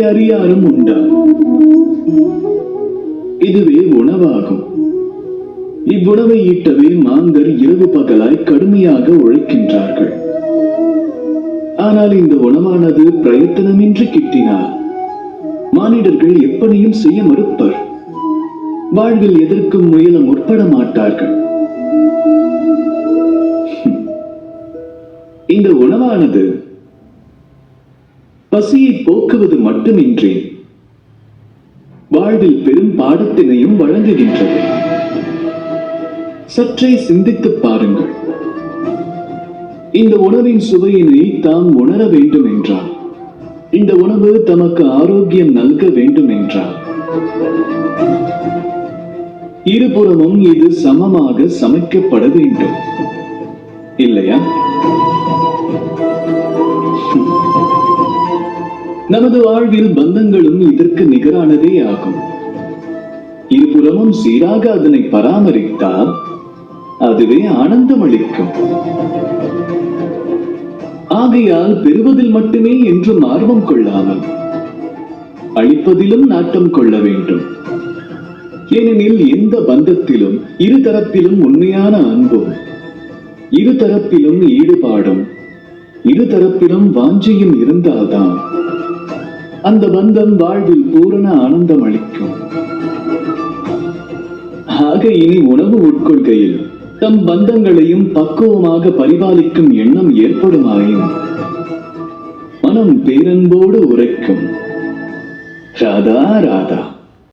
அறியாரும் உண்டா? இதுவே உணவாகும். இவ்வுணவை ஈட்டவே மாந்தர் இரவு பகலாய் கடுமையாக உழைக்கின்றார்கள். ஆனால் இந்த உணவானது பிரயத்தனமின்றி கிட்டினால் மானிடர்கள் எப்படியும் செய்ய மறுப்பர். வாழ்வில் எதற்கும் முயல முற்பட மாட்டார்கள். இந்த உணவானது பசியை போக்குவது மட்டுமின்றி வாழ்வில் பெரும் பாடத்தினையும் வழங்குகின்றது. சற்றே சிந்தித்துப் பாருங்கள். இந்த உணவின் சுவையினை தாம் உணர வேண்டும் என்றால், இந்த உணவு தமக்கு ஆரோக்கியம் நல்க வேண்டும் என்றால், இருபுறமும் இது சமமாக சமைக்கப்பட வேண்டும், இல்லையா? நமது வாழ்வில் பந்தங்களும் இதற்கு நிகரானதே ஆகும். இருபுறமும் சீராக அதனை பராமரித்தால் அதுவே ஆனந்தம் அளிக்கும். ஆகையால் பெறுவதில் மட்டுமே என்றும் ஆர்வம் கொள்ளாமல் அளிப்பதிலும் நாட்டம் கொள்ள வேண்டும். ஏனெனில் எந்த பந்தத்திலும் இருதரப்பிலும் உண்மையான அன்பும், இருதரப்பிலும் ஈடுபாடும், இருதரப்பிலும் வாஞ்சையும் இருந்தால்தான் அந்த பந்தம் வாழ்வில் பூரண ஆனந்தம் அளிக்கும். ஆக இனி உணவு உட்கொள்கையில் தம் பந்தங்களையும் பக்குவமாக பரிபாலிக்கும் எண்ணம் ஏற்படுமாயின் மனம் பேரன்போடு உரைக்கும், ராதா ராதா.